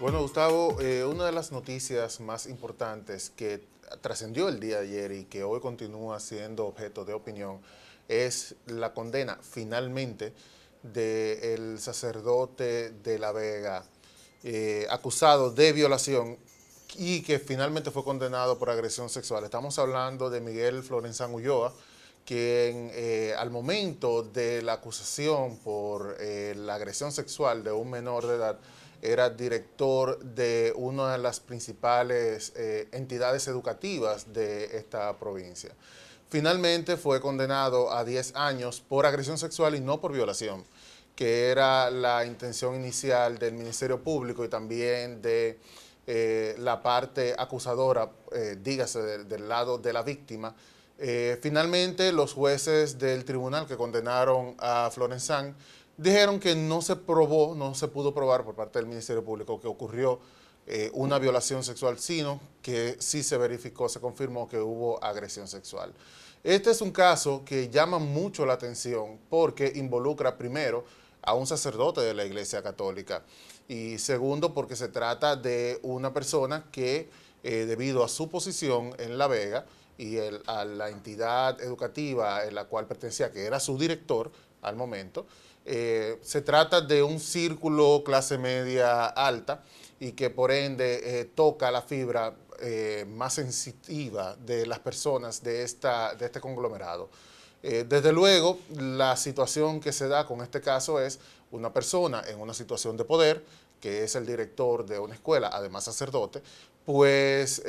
Bueno, Gustavo, una de las noticias más importantes que trascendió el día de ayer y que hoy continúa siendo objeto de opinión es la condena finalmente del sacerdote de La Vega, acusado de violación y que finalmente fue condenado por agresión sexual. Estamos hablando de Miguel Florenzán Ulloa, quien al momento de la acusación por la agresión sexual de un menor de edad era director de una de las principales entidades educativas de esta provincia. Finalmente fue condenado a 10 años por agresión sexual y no por violación, que era la intención inicial del Ministerio Público y también de la parte acusadora, dígase del lado de la víctima. Finalmente los jueces del tribunal que condenaron a Florenzán dijeron que no se probó, no se pudo probar por parte del Ministerio Público que ocurrió una violación sexual, sino que sí se verificó, se confirmó que hubo agresión sexual. Este es un caso que llama mucho la atención porque involucra primero a un sacerdote de la Iglesia Católica y segundo porque se trata de una persona que debido a su posición en La Vega y a la entidad educativa en la cual pertenecía, que era su director al momento, se trata de un círculo clase media alta y que por ende toca la fibra más sensitiva de las personas de este conglomerado. Desde luego, la situación que se da con este caso es una persona en una situación de poder, que es el director de una escuela, además sacerdote, pues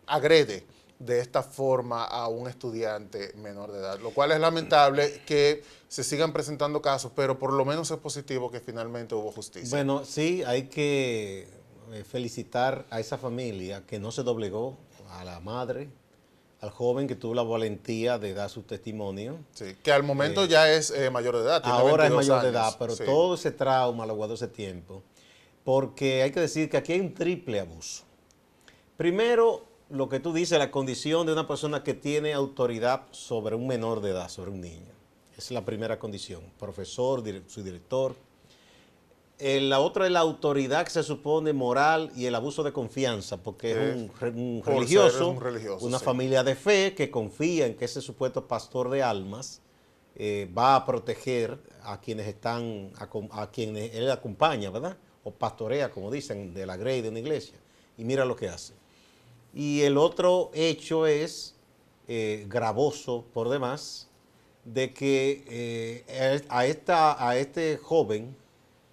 agrede de esta forma a un estudiante menor de edad, lo cual es lamentable que se sigan presentando casos, pero por lo menos es positivo que finalmente hubo justicia. Bueno, sí, hay que felicitar a esa familia que no se doblegó, a la madre, al joven que tuvo la valentía de dar su testimonio. Sí, que al momento ya es mayor de edad, tiene Ahora es 22 mayor de años, edad, pero sí. todo ese trauma lo guardó ese tiempo, porque hay que decir que aquí hay un triple abuso. Primero, lo que tú dices, la condición de una persona que tiene autoridad sobre un menor de edad, sobre un niño. Esa es la primera condición. Profesor, su director. La otra es la autoridad que se supone moral y el abuso de confianza, porque es un religioso, una sí. familia de fe que confía en que ese supuesto pastor de almas va a proteger a quienes están, a quienes él acompaña, ¿verdad? O pastorea, como dicen, de la grey de una iglesia. Y mira lo que hace. Y el otro hecho es gravoso por demás, de que a este joven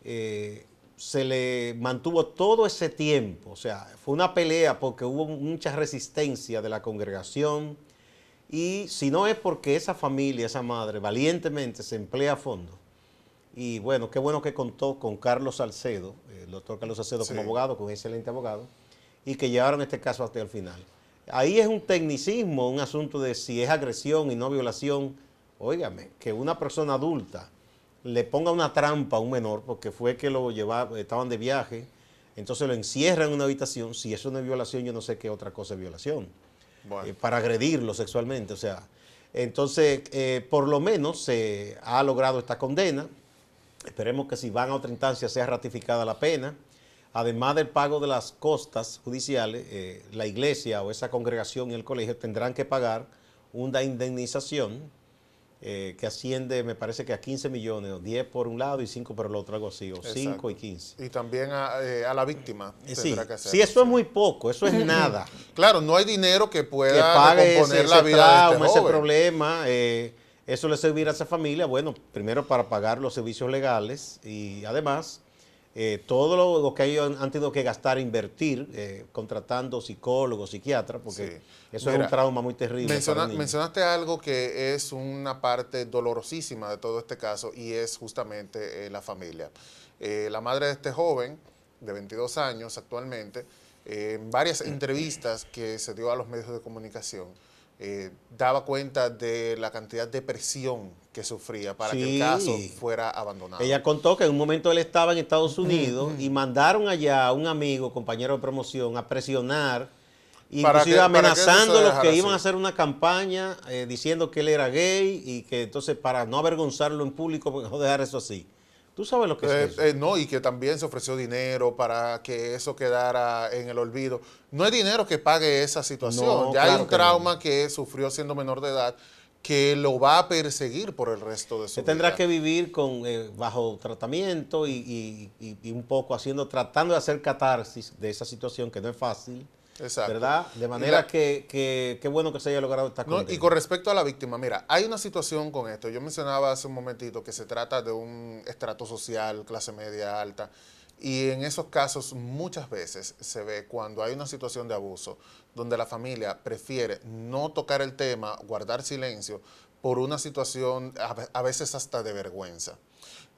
se le mantuvo todo ese tiempo. O sea, fue una pelea porque hubo mucha resistencia de la congregación y si no es porque esa familia, esa madre, valientemente se emplea a fondo. Y bueno que contó con Carlos Salcedo, el doctor Carlos Salcedo como abogado, con un excelente abogado, y que llevaron este caso hasta el final. Ahí es un tecnicismo, un asunto de si es agresión y no violación. Óigame, que una persona adulta le ponga una trampa a un menor porque fue que lo llevaba, estaban de viaje, entonces lo encierran en una habitación. Si eso no es violación, yo no sé qué otra cosa es violación. Bueno. Para agredirlo sexualmente, o sea. Entonces, por lo menos se ha logrado esta condena. Esperemos que si van a otra instancia sea ratificada la pena. Además del pago de las costas judiciales, la iglesia o esa congregación y el colegio tendrán que pagar una indemnización que asciende, me parece que a 15 millones, o 10 por un lado y 5 por el otro, algo así, o exacto. 5 y 15. Y también a la víctima tendrá que hacerlo. Sí, eso es muy poco, eso es nada. Claro, no hay dinero que pueda que pague componer ese la vida trauma, de este ese joven. problema. Eso le servirá a esa familia, bueno, primero para pagar los servicios legales y además todo lo que ellos han tenido que gastar, invertir, contratando psicólogos, psiquiatras, porque eso es un trauma muy terrible. Mencionaste algo que es una parte dolorosísima de todo este caso y es justamente la familia. La madre de este joven, de 22 años actualmente, en varias entrevistas que se dio a los medios de comunicación, daba cuenta de la cantidad de presión que sufría para que el caso fuera abandonado. Ella contó que en un momento él estaba en Estados Unidos y mandaron allá a un amigo, compañero de promoción, a presionar inclusive amenazando a los que iban a hacer hacer una campaña diciendo que él era gay y que entonces para no avergonzarlo en público, pues, no dejar eso así. ¿Tú sabes lo que es eso? No, y que también se ofreció dinero para que eso quedara en el olvido. No hay dinero que pague esa situación. No, Ya claro hay un que trauma no. que sufrió siendo menor de edad que lo va a perseguir por el resto de su Se tendrá vida. que vivir con bajo tratamiento y un poco tratando de hacer catarsis de esa situación que no es fácil, Exacto. ¿verdad? De manera que qué bueno que se haya logrado esta No, condena. y con respecto a la víctima, mira, hay una situación con esto. Yo mencionaba hace un momentito que se trata de un estrato social, clase media alta, y en esos casos muchas veces se ve cuando hay una situación de abuso, donde la familia prefiere no tocar el tema, guardar silencio, por una situación a veces hasta de vergüenza.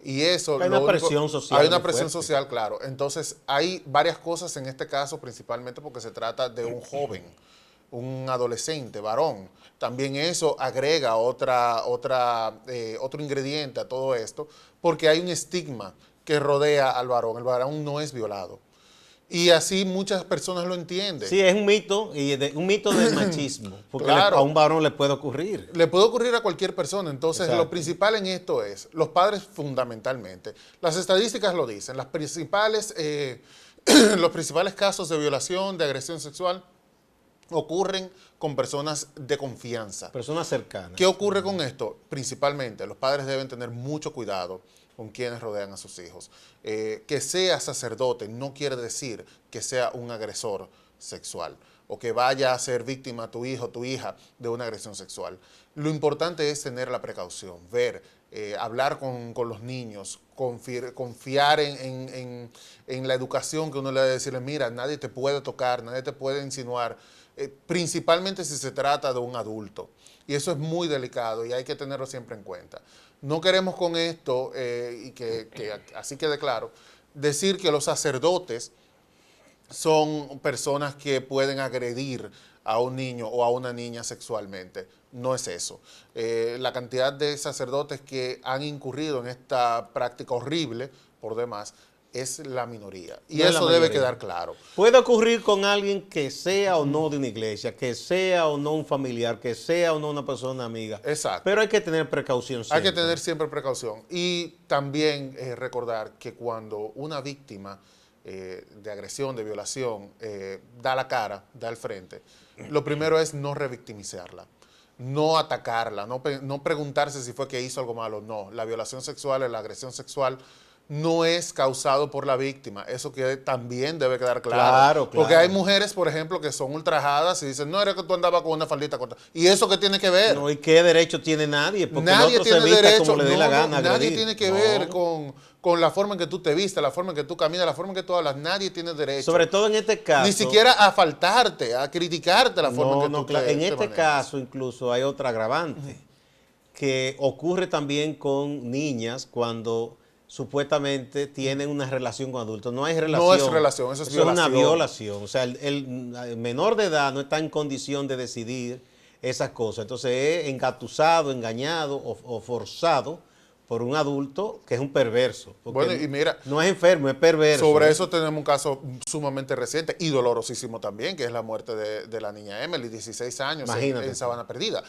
Y eso, Hay lo una único, presión hay social una muy presión fuerte. social, claro. Entonces, hay varias cosas en este caso, principalmente porque se trata de un joven, un adolescente, varón. También eso agrega otro ingrediente a todo esto, porque hay un estigma que rodea al varón. El varón no es violado. Y así muchas personas lo entienden. Sí, es un mito, un mito del machismo, porque a Claro, un varón le puede ocurrir. le puede ocurrir a cualquier persona. Entonces, lo Exacto. principal en esto es, los padres fundamentalmente, las estadísticas lo dicen, los principales casos de violación, de agresión sexual, ocurren con personas de confianza. Personas ¿Qué cercanas. ocurre con esto? Principalmente, los padres deben tener mucho cuidado con quienes rodean a sus hijos. Que sea sacerdote no quiere decir que sea un agresor sexual o que vaya a ser víctima tu hijo o tu hija de una agresión sexual. Lo importante es tener la precaución, ver, hablar con los niños, confiar en la educación que uno le debe decirle, mira, nadie te puede tocar, nadie te puede insinuar, principalmente si se trata de un adulto. Y eso es muy delicado y hay que tenerlo siempre en cuenta. No queremos con esto, y que así quede claro, decir que los sacerdotes son personas que pueden agredir a un niño o a una niña sexualmente. No es eso. La cantidad de sacerdotes que han incurrido en esta práctica horrible, por demás, es la minoría. Y No es la eso debe mayoría. quedar claro. Puede ocurrir con alguien que sea o no de una iglesia, que sea o no un familiar, que sea o no una persona amiga. Exacto. Pero hay que tener precaución siempre. Hay que tener siempre precaución. Y también recordar que cuando una víctima de agresión, de violación, da la cara, da el frente, lo primero es no revictimizarla, no atacarla, no preguntarse si fue que hizo algo malo. No, la violación sexual, la agresión sexual no es causado por la víctima. Eso que también debe quedar claro. Claro, claro. Porque hay mujeres, por ejemplo, que son ultrajadas y dicen, no, era que tú andabas con una faldita corta. ¿Y eso qué tiene que ver? No, ¿y qué derecho tiene nadie? Porque Nadie el otro tiene se vista derecho, como le dé la gana. nadie agredir. tiene que ver con la forma en que tú te vistes, la forma en que tú caminas, la forma en que tú hablas. Nadie tiene derecho. Sobre todo en este caso. Ni siquiera a faltarte, a criticarte la forma en que tú claro. En este manejas. caso incluso hay otra agravante que ocurre también con niñas cuando supuestamente tienen una relación con adultos. No hay relación. No es relación, eso es violación. Es una violación. O sea, el menor de edad no está en condición de decidir esas cosas. Entonces es engatusado, engañado o forzado por un adulto que es un perverso. Bueno, y mira, no es enfermo, es perverso. sobre eso tenemos un caso sumamente reciente y dolorosísimo también, que es la muerte de la niña Emily, 16 años, en Sabana Perdida.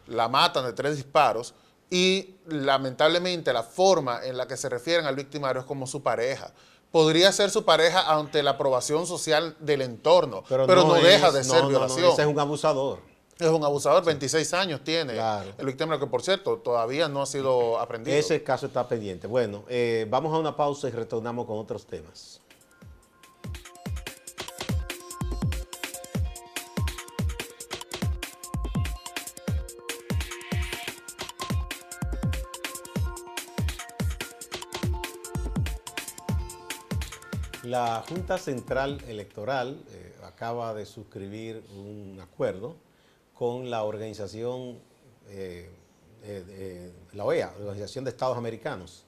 La matan de 3 disparos y lamentablemente la forma en la que se refieren al victimario es como su pareja. Podría ser su pareja ante la aprobación social del entorno, pero no deja de ser violación. Ese es un abusador. Es un abusador, 26 años tiene Claro. el victimario, que por cierto todavía no ha sido aprendido. Ese caso está pendiente. Bueno, vamos a una pausa y retornamos con otros temas. La Junta Central Electoral acaba de suscribir un acuerdo con la organización, la OEA, la Organización de Estados Americanos.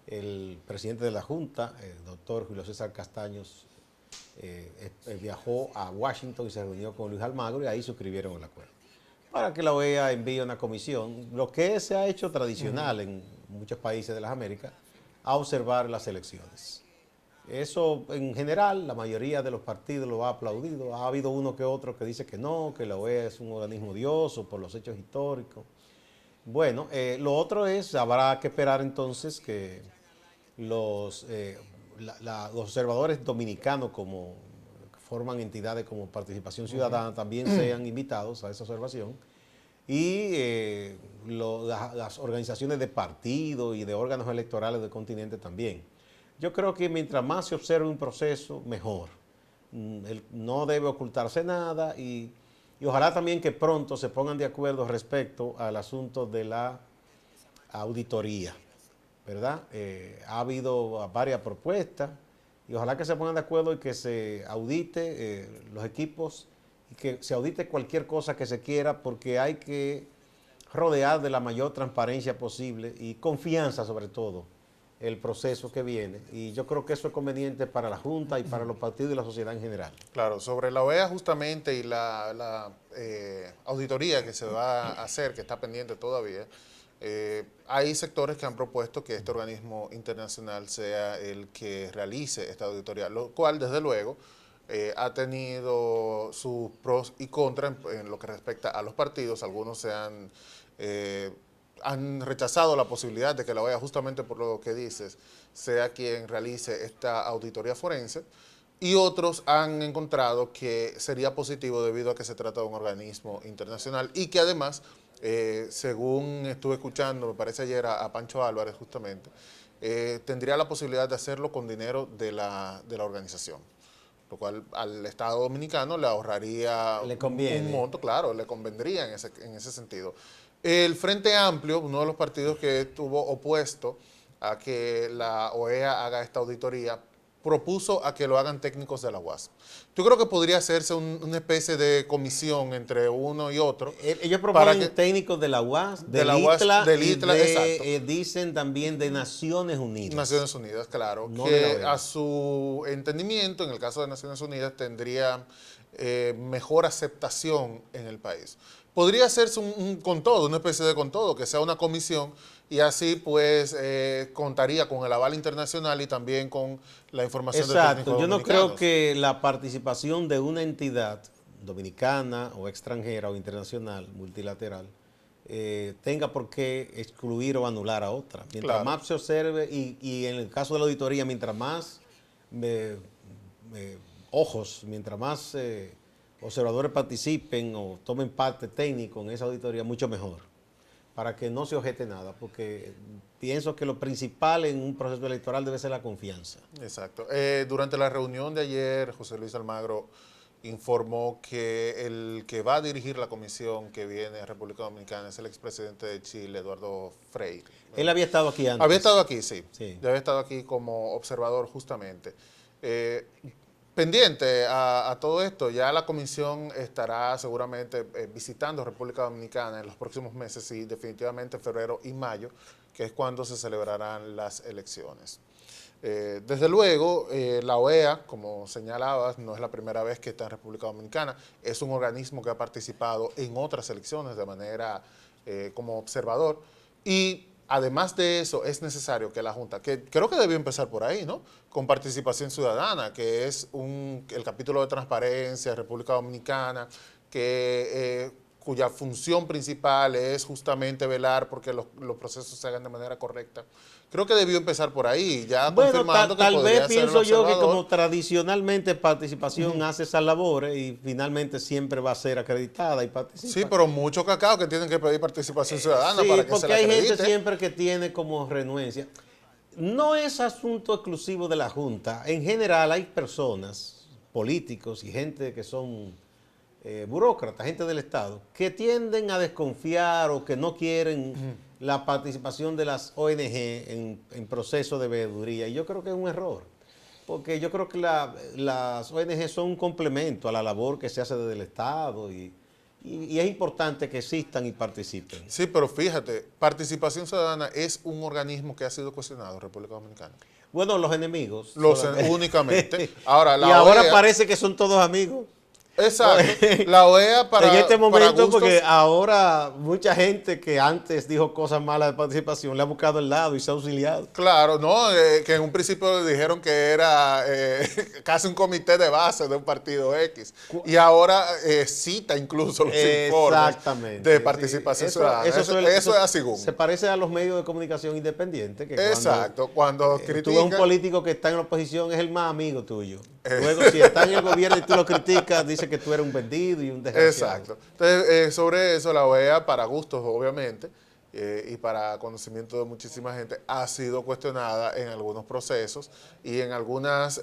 El presidente de la Junta, el doctor Julio César Castaños, viajó a Washington y se reunió con Luis Almagro y ahí suscribieron el acuerdo. Para que la OEA envíe una comisión, lo que se ha hecho tradicional en muchos países de las Américas, a observar las elecciones. Eso en general, la mayoría de los partidos lo ha aplaudido. Ha habido uno que otro que dice que no, que la OEA es un organismo odioso por los hechos históricos. Bueno, lo otro es, habrá que esperar entonces que los, los observadores dominicanos como forman entidades como Participación Ciudadana también sean invitados a esa observación y las organizaciones de partidos y de órganos electorales del continente también. Yo creo que mientras más se observe un proceso, mejor. No debe ocultarse nada y ojalá también que pronto se pongan de acuerdo respecto al asunto de la auditoría, ¿verdad? Ha habido varias propuestas y ojalá que se pongan de acuerdo y que se audite los equipos y que se audite cualquier cosa que se quiera porque hay que rodear de la mayor transparencia posible y confianza sobre todo el proceso que viene y yo creo que eso es conveniente para la Junta y para los partidos y la sociedad en general. Claro, sobre la OEA justamente y la auditoría que se va a hacer, que está pendiente todavía, hay sectores que han propuesto que este organismo internacional sea el que realice esta auditoría, lo cual desde luego ha tenido sus pros y contras en lo que respecta a los partidos. Algunos han rechazado la posibilidad de que la OEA, justamente por lo que dices, sea quien realice esta auditoría forense, y otros han encontrado que sería positivo debido a que se trata de un organismo internacional y que además, según estuve escuchando, me parece ayer a Pancho Álvarez justamente, tendría la posibilidad de hacerlo con dinero de la organización, lo cual al Estado Dominicano le ahorraría un monto, claro, le convendría en ese sentido. El Frente Amplio, uno de los partidos que estuvo opuesto a que la OEA haga esta auditoría, propuso a que lo hagan técnicos de la UAS. Yo creo que podría hacerse una especie de comisión entre uno y otro. Ellos proponen técnicos de la UAS, del ITLA, exacto. Dicen también de Naciones Unidas. Naciones Unidas, claro. No que a su entendimiento, en el caso de Naciones Unidas, tendría mejor aceptación en el país. Podría hacerse un con todo, una especie de con todo, que sea una comisión y así pues contaría con el aval internacional y también con la información de técnicos dominicanos. Yo no creo que la participación de una entidad dominicana o extranjera o internacional, multilateral, tenga por qué excluir o anular a otra. Mientras más se observe y en el caso de la auditoría, mientras más ojos, mientras más observadores participen o tomen parte técnico en esa auditoría, mucho mejor, para que no se objete nada, porque pienso que lo principal en un proceso electoral debe ser la confianza. Exacto. Durante la reunión de ayer, José Luis Almagro informó que el que va a dirigir la comisión que viene a República Dominicana es el expresidente de Chile, Eduardo Frei. Él había estado aquí antes. Había estado aquí, sí. Ya había estado aquí como observador justamente. Pendiente a todo esto, ya la comisión estará seguramente visitando República Dominicana en los próximos meses y definitivamente febrero y mayo, que es cuando se celebrarán las elecciones. Desde luego, la OEA, como señalabas, no es la primera vez que está en República Dominicana, es un organismo que ha participado en otras elecciones de manera como observador y además de eso, es necesario que la Junta, que creo que debió empezar por ahí, ¿no? Con Participación Ciudadana, que es el capítulo de transparencia de República Dominicana, cuya función principal es justamente velar porque los procesos se hagan de manera correcta. Creo que debió empezar por ahí, ya confirmando que tal vez pienso yo que como tradicionalmente Participación hace esas labores y finalmente siempre va a ser acreditada y participa. Sí, pero mucho cacao que tienen que pedir Participación Ciudadana para que se la acredite. Porque hay gente siempre que tiene como renuencia. No es asunto exclusivo de la Junta. En general hay personas, políticos y gente que son burócratas, gente del Estado, que tienden a desconfiar o que no quieren la participación de las ONG en proceso de veeduría. Y yo creo que es un error, porque yo creo que las ONG son un complemento a la labor que se hace desde el Estado y es importante que existan y participen. Sí, pero fíjate, Participación Ciudadana es un organismo que ha sido cuestionado en República Dominicana. Bueno, los enemigos. Únicamente. Ahora parece que son todos amigos. Exacto. La OEA para en este momento, gustos, porque ahora mucha gente que antes dijo cosas malas de participación le ha buscado el lado y se ha auxiliado. claro, ¿no? Que en un principio le dijeron que era casi un comité de base de un partido X. Y ahora cita incluso los informes de participación ciudadana. Eso es así. Se parece a los medios de comunicación independientes. Que exacto. Cuando tú ves un político que está en la oposición, es el más amigo tuyo. Luego, si está en el gobierno y tú lo criticas, dice que tú eres un vendido y un desgraciado. Exacto. Entonces, sobre eso, la OEA, para gustos, obviamente, y para conocimiento de muchísima gente, ha sido cuestionada en algunos procesos y en algunas,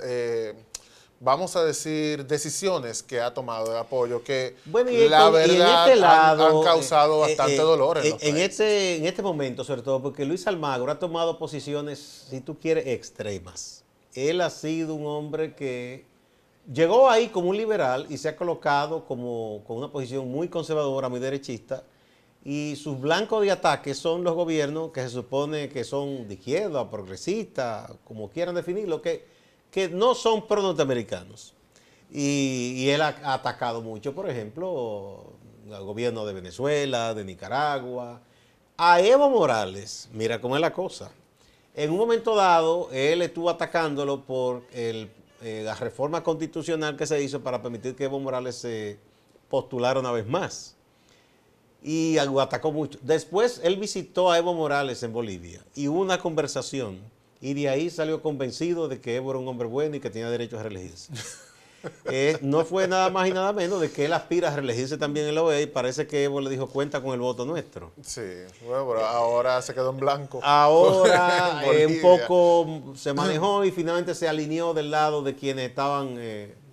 vamos a decir, decisiones que ha tomado de apoyo que, bueno, y la verdad, en este lado, han causado bastante dolor en los países. En este momento, sobre todo, porque Luis Almagro ha tomado posiciones, si tú quieres, extremas. Él ha sido un hombre que llegó ahí como un liberal y se ha colocado como con una posición muy conservadora, muy derechista, y sus blancos de ataque son los gobiernos que se supone que son de izquierda, progresistas, como quieran definirlo, que no son pro-norteamericanos. Y él ha atacado mucho, por ejemplo, al gobierno de Venezuela, de Nicaragua. A Evo Morales, mira cómo es la cosa. En un momento dado, él estuvo atacándolo por la reforma constitucional que se hizo para permitir que Evo Morales se postulara una vez más. Y lo atacó mucho. Después, él visitó a Evo Morales en Bolivia y hubo una conversación. Y de ahí salió convencido de que Evo era un hombre bueno y que tenía derecho a reelegirse. No fue nada más y nada menos de que él aspira a reelegirse también en la OEA y parece que Evo le dijo cuenta con el voto nuestro. Sí, bueno, pero ahora se quedó en blanco. Ahora un poco se manejó y finalmente se alineó del lado de quienes estaban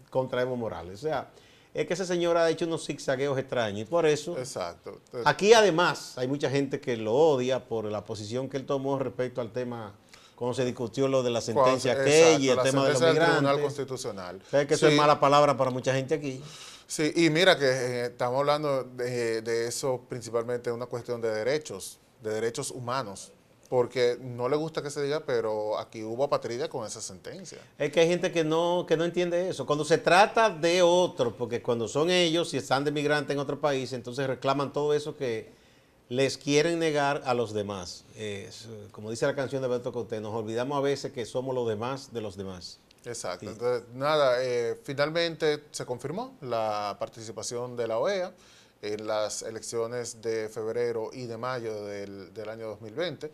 contra Evo Morales. O sea, es que ese señor ha hecho unos zigzagueos extraños y por eso. Exacto. Entonces, aquí además hay mucha gente que lo odia por la posición que él tomó respecto al tema. Cuando se discutió lo de la sentencia aquella y el tema de los migrantes. Tribunal Constitucional. ¿Sabes que eso es mala palabra para mucha gente aquí? Sí, y mira que estamos hablando de eso principalmente una cuestión de derechos humanos, porque no le gusta que se diga, pero aquí hubo apatría con esa sentencia. Es que hay gente que no entiende eso. Cuando se trata de otros, porque cuando son ellos, si están de migrantes en otro país, entonces reclaman todo eso que les quieren negar a los demás. Como dice la canción de Beto Cortés, nos olvidamos a veces que somos los demás de los demás. Exacto. Sí. Entonces, nada, finalmente se confirmó la participación de la OEA en las elecciones de febrero y de mayo del año 2020.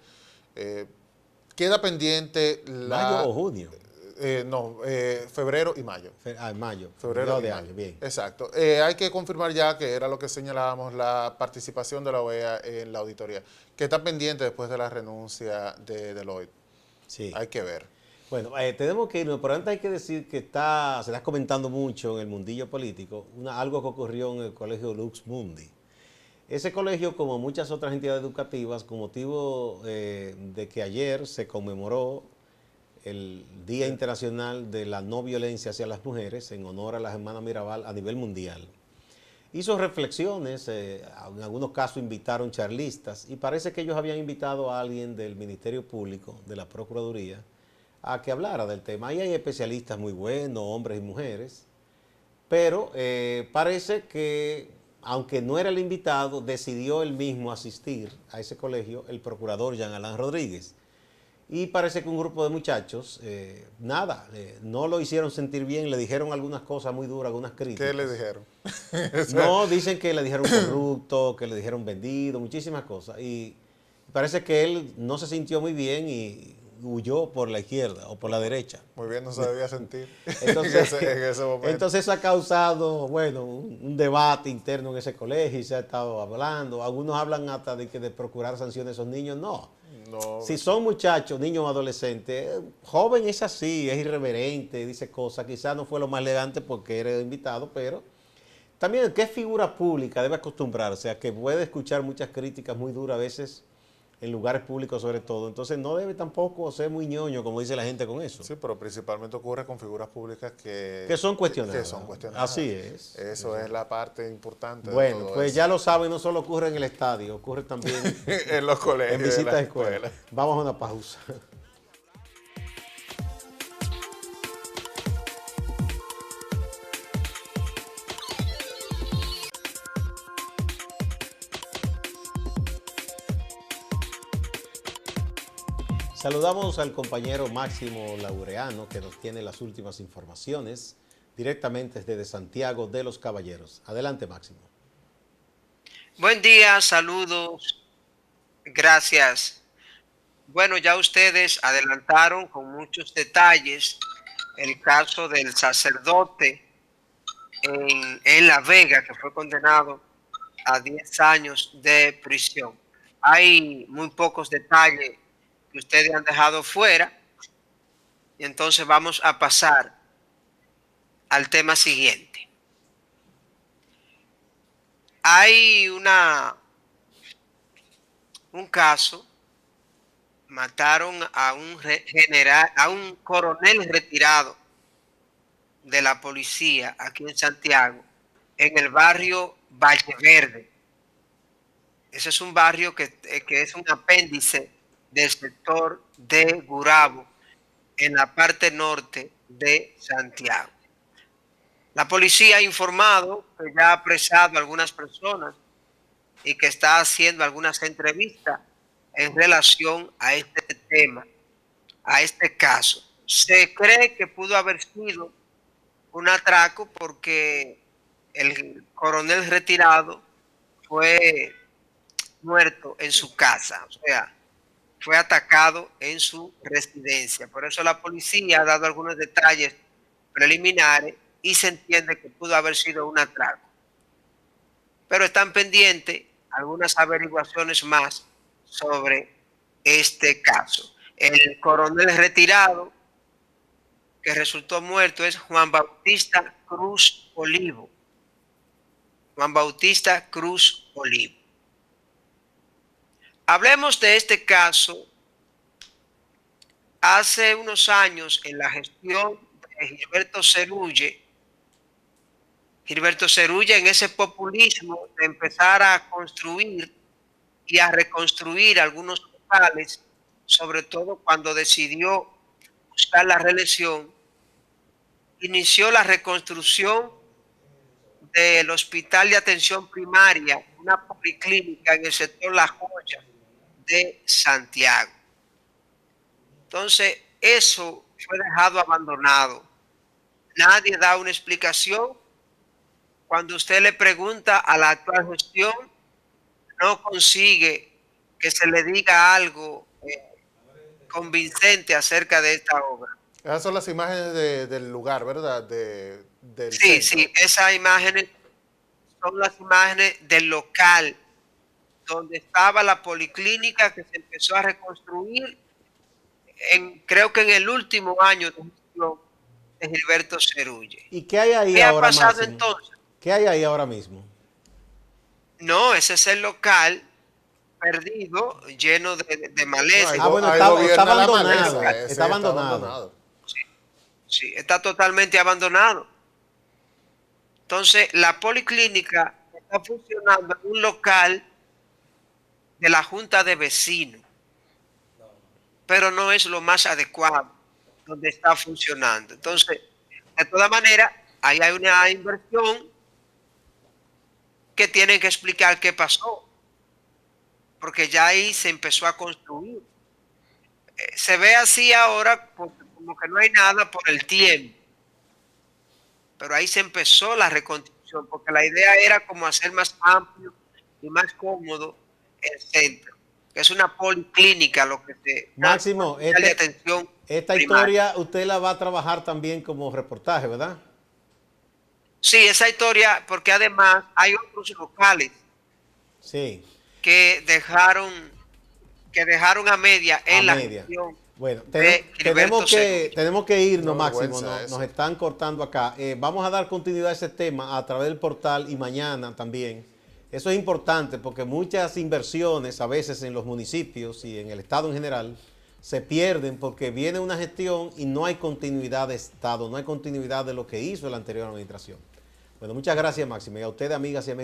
Queda pendiente ¿Mayo o junio? Febrero y mayo. Mayo. Febrero de y año, mayo. bien. Exacto. Hay que confirmar ya que era lo que señalábamos, la participación de la OEA en la auditoría, que está pendiente después de la renuncia de Deloitte. Sí. Hay que ver. Bueno, tenemos que irnos, pero antes hay que decir que se está comentando mucho en el mundillo político algo que ocurrió en el colegio Lux Mundi. Ese colegio, como muchas otras entidades educativas, con motivo de que ayer se conmemoró el Día Internacional de la No Violencia hacia las Mujeres, en honor a las hermanas Mirabal a nivel mundial. Hizo reflexiones, en algunos casos invitaron charlistas, y parece que ellos habían invitado a alguien del Ministerio Público, de la Procuraduría, a que hablara del tema. Ahí hay especialistas muy buenos, hombres y mujeres, pero parece que, aunque no era el invitado, decidió él mismo asistir a ese colegio el procurador Jean Alain Rodríguez. Y parece que un grupo de muchachos, no lo hicieron sentir bien, le dijeron algunas cosas muy duras, algunas críticas. ¿Qué le dijeron? No, dicen que le dijeron corrupto, que le dijeron vendido, muchísimas cosas. Y parece que él no se sintió muy bien y huyó por la izquierda o por la derecha. Muy bien, no se debía sentir entonces, en ese momento. Entonces eso ha causado, bueno, un debate interno en ese colegio y se ha estado hablando. Algunos hablan hasta de que de procurar sanciones a esos niños. No. Si son muchachos, niños o adolescentes, joven es así, es irreverente, dice cosas, quizás no fue lo más elegante porque era invitado, pero también qué figura pública debe acostumbrarse a que puede escuchar muchas críticas muy duras a veces en lugares públicos sobre todo, entonces no debe tampoco ser muy ñoño, como dice la gente con eso. Sí, pero principalmente ocurre con figuras públicas que son cuestionadas. Que son cuestionadas. Así es. Eso es la parte importante. Bueno, de todo pues eso. ya lo saben, no solo ocurre en el estadio, ocurre también en los colegios, en visitas a escuelas. Vamos a una pausa. Saludamos al compañero Máximo Laureano, que nos tiene las últimas informaciones directamente desde Santiago de los Caballeros. Adelante, Máximo. Buen día, saludos, gracias. Bueno, ya ustedes adelantaron con muchos detalles el caso del sacerdote en La Vega, que fue condenado a 10 años de prisión. Hay muy pocos detalles que ustedes han dejado fuera, y entonces vamos a pasar al tema siguiente. Hay un caso, mataron a un general, a un coronel retirado de la policía aquí en Santiago, en el barrio Valle Verde. Ese es un barrio que es un apéndice del sector de Gurabo, en la parte norte de Santiago. La policía ha informado que ya ha apresado a algunas personas y que está haciendo algunas entrevistas en relación a este tema, a este caso. Se cree que pudo haber sido un atraco porque el coronel retirado fue muerto en su casa, o sea, fue atacado en su residencia. Por eso la policía ha dado algunos detalles preliminares y se entiende que pudo haber sido un atraco. Pero están pendientes algunas averiguaciones más sobre este caso. El coronel retirado que resultó muerto es Juan Bautista Cruz Olivo. Juan Bautista Cruz Olivo. Hablemos de este caso. Hace unos años, en la gestión de Gilberto Cerulle, en ese populismo de empezar a construir y a reconstruir algunos locales, sobre todo cuando decidió buscar la reelección, inició la reconstrucción del Hospital de Atención Primaria, una policlínica en el sector La Joya de Santiago. Entonces, eso fue dejado abandonado. Nadie da una explicación. Cuando usted le pregunta a la actual gestión, no consigue que se le diga algo convincente acerca de esta obra. Esas son las imágenes del lugar, ¿verdad? Del Sí, centro. sí, esas imágenes son las imágenes del local donde estaba la policlínica que se empezó a reconstruir creo que en el último año de gestión de Gilberto Cerulle. ¿Y qué hay ahí ¿Qué ahora, ha pasado Máximo? entonces? ¿Qué hay ahí ahora mismo? No, ese es el local perdido, lleno de No, maleza. Bueno, ahí está gobierna la abandonado. maleza, ese Está abandonado. Sí, sí, está totalmente abandonado. Entonces, la policlínica está funcionando en un local de la Junta de Vecinos, pero no es lo más adecuado donde está funcionando. Entonces, de todas maneras, ahí hay una inversión que tienen que explicar qué pasó, porque ya ahí se empezó a construir. Se ve así ahora como que no hay nada por el tiempo, pero ahí se empezó la reconstrucción, porque la idea era como hacer más amplio y más cómodo el centro, que es una policlínica, lo que se Máximo, de atención esta primaria. historia usted la va a trabajar también como reportaje, ¿verdad? Sí, esa historia, porque además hay otros locales Sí. que dejaron a media en la gestión. Bueno, de Gilberto Cerulle. tenemos que irnos, Una Máximo. vergüenza Nos eso. están cortando acá. Vamos a dar continuidad a ese tema a través del portal y mañana también. Eso es importante porque muchas inversiones a veces en los municipios y en el Estado en general se pierden porque viene una gestión y no hay continuidad de Estado, no hay continuidad de lo que hizo la anterior administración. Bueno, muchas gracias, Máximo. Y a ustedes, amigas y amigos.